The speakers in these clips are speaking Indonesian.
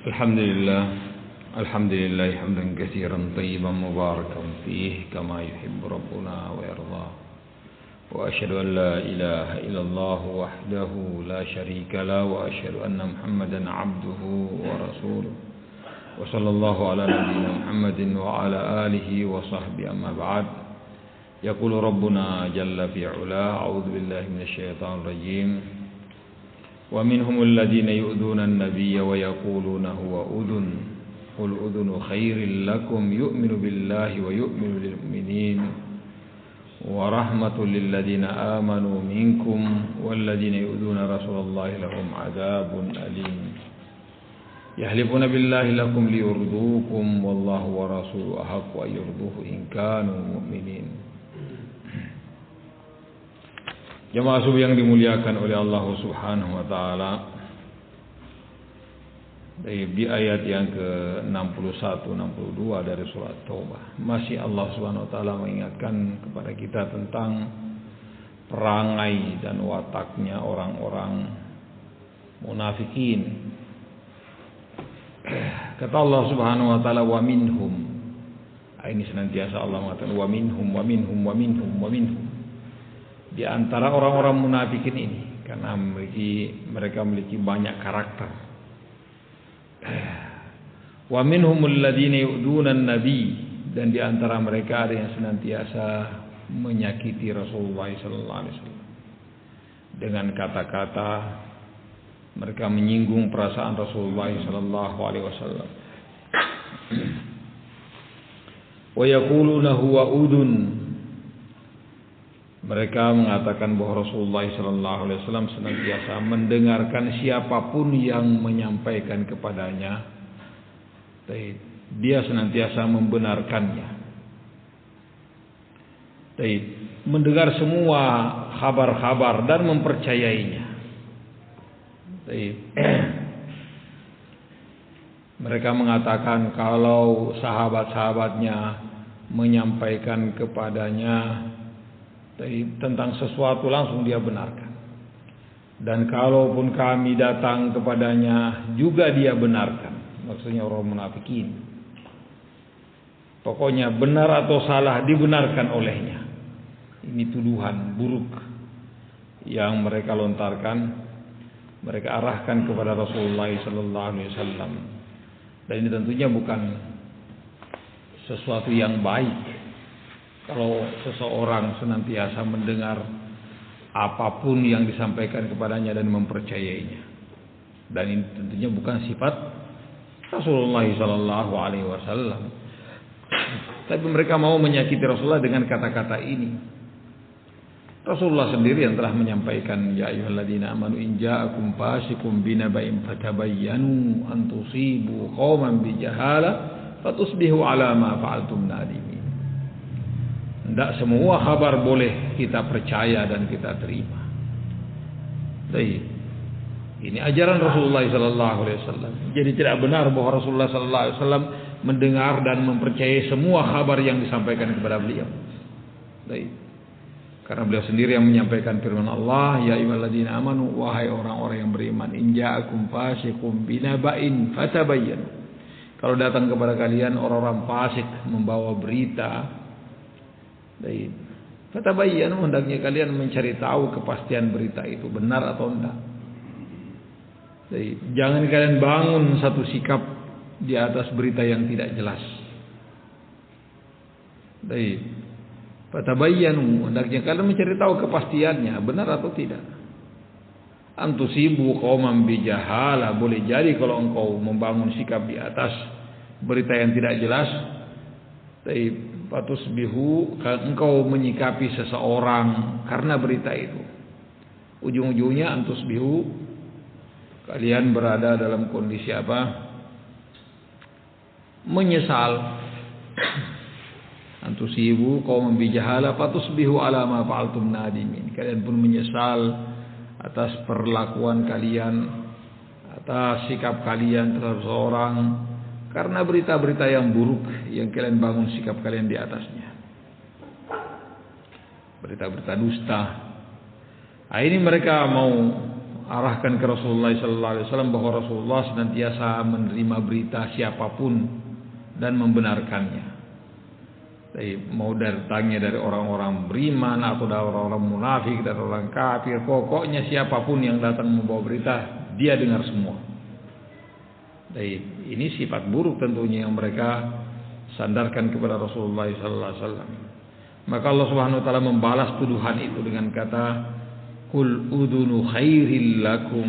Alhamdulillah, alhamdulillah hamdan katsiran tayyiban mubarakan fihi kama yuhibbu rabbuna wa yarda. Wa asyhadu an la ilaha illallah wahdahu la syarika la wa asyhadu anna Muhammadan abduhu wa rasuluh. Wa sallallahu ala nabiyyina Muhammadin wa ala alihi wa sahbihi amma ba'd. Yaqulu rabbuna jalla fi 'ula, a'udzu billahi minasy syaithanir rajim. ومنهم الذين يؤذون النبي ويقولون هو أذن قل أذن خير لكم يؤمن بالله ويؤمن للمؤمنين ورحمة للذين آمنوا منكم والذين يؤذون رسول الله لهم عذاب أليم يحلفون بالله لكم ليرضوكم والله ورسوله أحق أن يرضوه إن كانوا مؤمنين. Jemaah subuh yang dimuliakan oleh Allah Subhanahu wa taala. Di ayat yang ke-61 62 dari surat Taubah, masih Allah Subhanahu wa taala mengingatkan kepada kita tentang perangai dan wataknya orang-orang munafikin. Kata Allah Subhanahu wa taala, wa minhum. Ini senantiasa Allah mengatakan wa minhum wa minhum wa minhum wa minhum. Di antara orang-orang munafikin ini, karena mereka memiliki banyak karakter. Wa minhumul ladzina yu'duna an-nabi, dan di antara mereka ada yang senantiasa menyakiti Rasulullah sallallahu alaihi wasallam. Dengan kata-kata mereka menyinggung perasaan Rasulullah sallallahu alaihi wasallam. Wa yaquluna huwa udun. Mereka mengatakan bahwa Rasulullah sallallahu alaihi wasallam senantiasa mendengarkan siapapun yang menyampaikan kepadanya. Dia senantiasa membenarkannya. Mendengar semua kabar-kabar dan mempercayainya. Mereka mengatakan kalau sahabat-sahabatnya menyampaikan kepadanya tentang sesuatu langsung dia benarkan. Dan kalaupun kami datang kepadanya juga dia benarkan. Maksudnya orang munafikin. Pokoknya benar atau salah dibenarkan olehnya. Ini tuduhan buruk yang mereka lontarkan, mereka arahkan kepada Rasulullah sallallahu alaihi wasallam. Dan ini tentunya bukan sesuatu yang baik. Kalau seseorang senantiasa mendengar apapun yang disampaikan kepadanya dan mempercayainya, dan ini tentunya bukan sifat Rasulullah sallallahu alaihi wasallam. Tapi mereka mau menyakiti Rasulullah dengan kata-kata ini. Rasulullah sendiri yang telah menyampaikan, ya ayyuhalladzina amanu in ja'akum fasiqun binaba'in fatabayyanu an tusibu qauman bijahala fatusbihu ala ma fa'altum nadimin. Tidak semua kabar boleh kita percaya dan kita terima. Ini ajaran Rasulullah sallallahu alaihi wasallam. Jadi tidak benar bahwa Rasulullah sallallahu alaihi wasallam mendengar dan mempercayai semua kabar yang disampaikan kepada beliau. Karena beliau sendiri yang menyampaikan firman Allah, ya ayyuhalladzina amanu, wahai orang-orang yang beriman, in ja'akum fasiqun binaba'in fatabayyanu. Kalau datang kepada kalian orang-orang fasik membawa berita, fatabayyanu, hendaknya kalian mencari tahu kepastian berita itu benar atau tidak. Jangan kalian bangun satu sikap di atas berita yang tidak jelas. Fatabayyanu, hendaknya kalian mencari tahu kepastiannya benar atau tidak. Antusibu qauman bijahala, boleh jadi kalau engkau membangun sikap di atas berita yang tidak jelas, fatusbihu, engkau menyikapi seseorang karena berita itu, ujung-ujungnya antusbihu, kalian berada dalam kondisi apa? Menyesal. Antusibu qauman bijahala fatusbihu ala ma fa'altum nadimin. Kalian pun menyesal atas perlakuan kalian, atas sikap kalian terhadap seorang, karena berita-berita yang buruk yang kalian bangun sikap kalian di atasnya. Berita-berita dusta. Ini mereka mau arahkan ke Rasulullah sallallahu alaihi wasallam bahwa Rasulullah senantiasa menerima berita siapapun dan membenarkannya. Mau datangnya dari orang-orang beriman atau dari orang-orang munafik, dari orang kafir, pokoknya siapapun yang datang membawa berita, dia dengar semua. Ini sifat buruk tentunya yang mereka sandarkan kepada Rasulullah sallallahu alaihi wasallam. Maka Allah Subhanahu wa taala membalas tuduhan itu dengan kata, "Qul udhunu khairil lakum."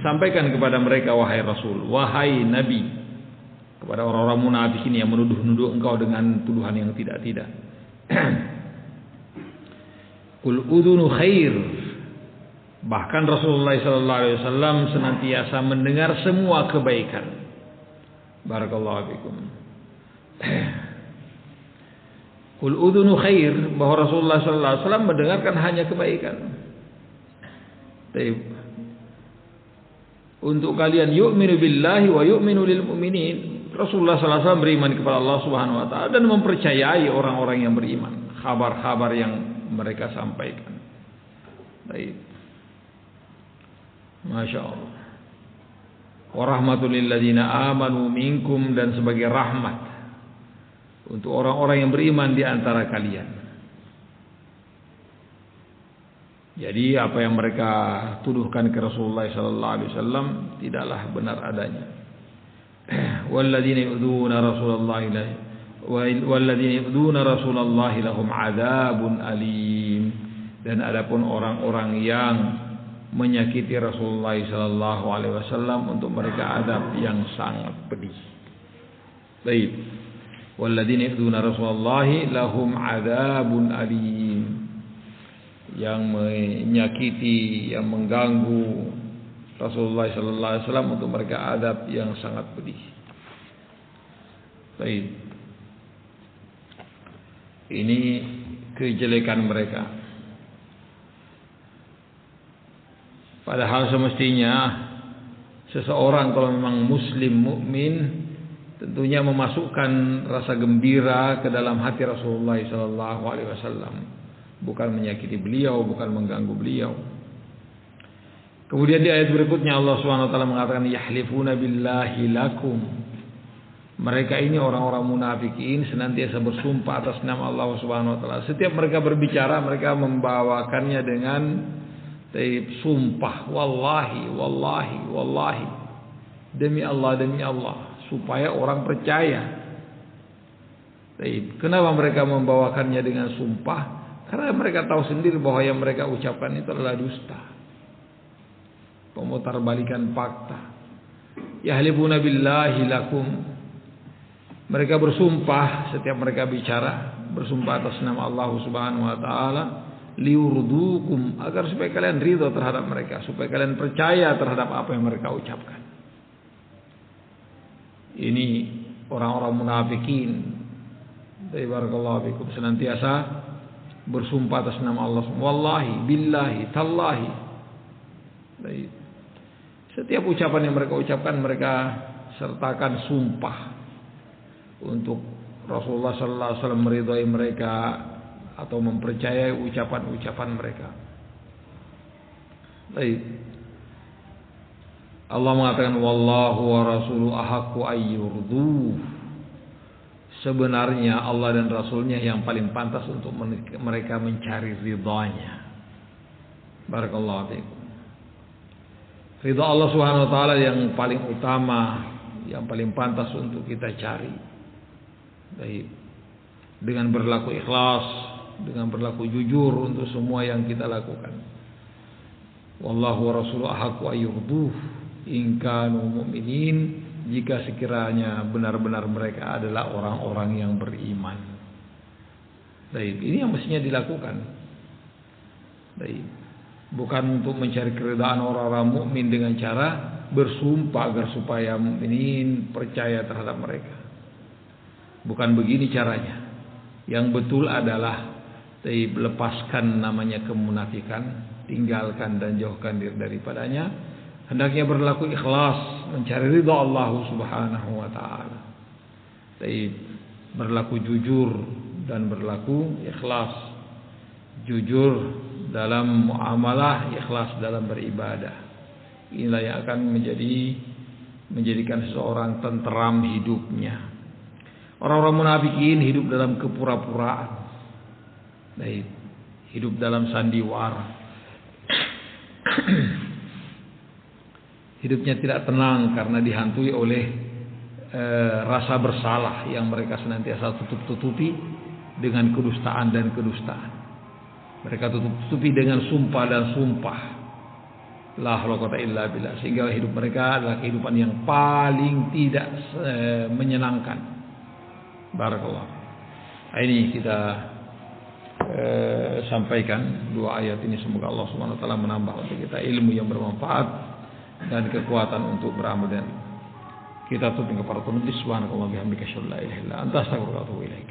Sampaikan kepada mereka wahai Rasul, wahai Nabi, kepada orang-orang munafik ini yang menuduh-nuduh engkau dengan tuduhan yang tidak-tidak. Qul udhunu khair. Bahkan Rasulullah sallallahu alaihi wasallam senantiasa mendengar semua kebaikan. Barakallahu fikum. Qul udhunu khair, bahwa Rasulullah sallallahu alaihi wasallam mendengarkan hanya kebaikan. Untuk kalian yu'minu billahi wa yu'minu lil mu'minin. Rasulullah sallallahu alaihi wasallam beriman kepada Allah Subhanahu wa taala dan mempercayai orang-orang yang beriman, kabar-kabar yang mereka sampaikan. Baik. Masya Allah. Wa rahmatul lil ladzina amanu minkum, dan sebagai rahmat untuk orang-orang yang beriman di antara kalian. Jadi apa yang mereka tuduhkan ke Rasulullah sallallahu alaihi wasallam tidaklah benar adanya. Walladzina yu'dzuna Rasulullah lahum adzabun alim. Dan adapun orang-orang yang menyakiti Rasulullah sallallahu alaihi wasallam, untuk mereka adab yang sangat pedih. Baik. Walladzina yu'dzuna Rasulullah lahum adzabun alim. Yang menyakiti, yang mengganggu Rasulullah sallallahu alaihi wasallam, untuk mereka adab yang sangat pedih. Baik. Ini kejelekan mereka. Padahal semestinya seseorang kalau memang muslim mukmin, tentunya memasukkan rasa gembira ke dalam hati Rasulullah sallallahu alaihi wasallam, bukan menyakiti beliau, bukan mengganggu beliau. Kemudian di ayat berikutnya Allah Subhanahu wa taala mengatakan, yahlifuna billahi lakum. Mereka ini orang-orang munafikin senantiasa bersumpah atas nama Allah Subhanahu wa taala. Setiap mereka berbicara, mereka membawakannya dengan sumpah, wallahi, wallahi, wallahi, demi Allah, supaya orang percaya. Kenapa mereka membawakannya dengan sumpah? Karena mereka tahu sendiri bahwa yang mereka ucapkan itu adalah dusta, pemutarbalikan fakta. Yahlifuna billahi lakum. Mereka bersumpah setiap mereka bicara, bersumpah atas nama Allah Subhanahu wa taala, liurdukum, agar supaya kalian ridho terhadap mereka, supaya kalian percaya terhadap apa yang mereka ucapkan. Ini orang-orang munafikin. Barakallahu fikum, senantiasa bersumpah atas nama Allah, wallahi, billahi, tallahi. Baik. Setiap ucapan yang mereka ucapkan, mereka sertakan sumpah untuk Rasulullah sallallahu alaihi wasallam meridhai mereka atau mempercayai ucapan-ucapan mereka. Baik. Allah mengatakan, wallahu wa rasuluhu ahaqqu ayyurduh. Sebenarnya Allah dan Rasulnya yang paling pantas untuk mereka mencari ridhanya. Barakallahu fiikum. Ridha Allah Subhanahu wa taala yang paling utama, yang paling pantas untuk kita cari. Baik. Dengan berlaku ikhlas, dengan berlaku jujur untuk semua yang kita lakukan. Wallahu wa rasuluhu ahaqqu ayyurduh in kanu mu'minin, jika sekiranya benar-benar mereka adalah orang-orang yang beriman. Baik, ini yang mestinya dilakukan. Baik. Bukan untuk mencari keridhaan orang-orang mukmin dengan cara bersumpah agar supaya mukminin percaya terhadap mereka. Bukan begini caranya. Yang betul adalah lepaskan namanya kemunafikan, tinggalkan dan jauhkan diri daripadanya. Hendaknya berlaku ikhlas, mencari ridha Allah Subhanahu wa taala. Berlaku jujur dan berlaku ikhlas. Jujur dalam muamalah, ikhlas dalam beribadah. Inilah yang akan menjadikan seseorang tenteram hidupnya. Orang-orang munafikin hidup dalam kepura-puraan, hidup dalam sandiwara. Hidupnya tidak tenang karena dihantui oleh rasa bersalah yang mereka senantiasa tutup-tutupi dengan kedustaan dan kedustaan. Mereka tutup-tutupi dengan sumpah dan sumpah. La haula wala quwwata illa billah. Sehingga hidup mereka adalah kehidupan yang paling tidak menyenangkan. Barakallah. Ini kita sampaikan dua ayat ini, semoga Allah Subhanahu wa taala menambah untuk kita ilmu yang bermanfaat dan kekuatan untuk beramal. Dan kita tutup dengan para penulis. Subhanakallahumma bihamdika asyhadu an la ilaha illa anta astaghfiruka wa atubu ilaik.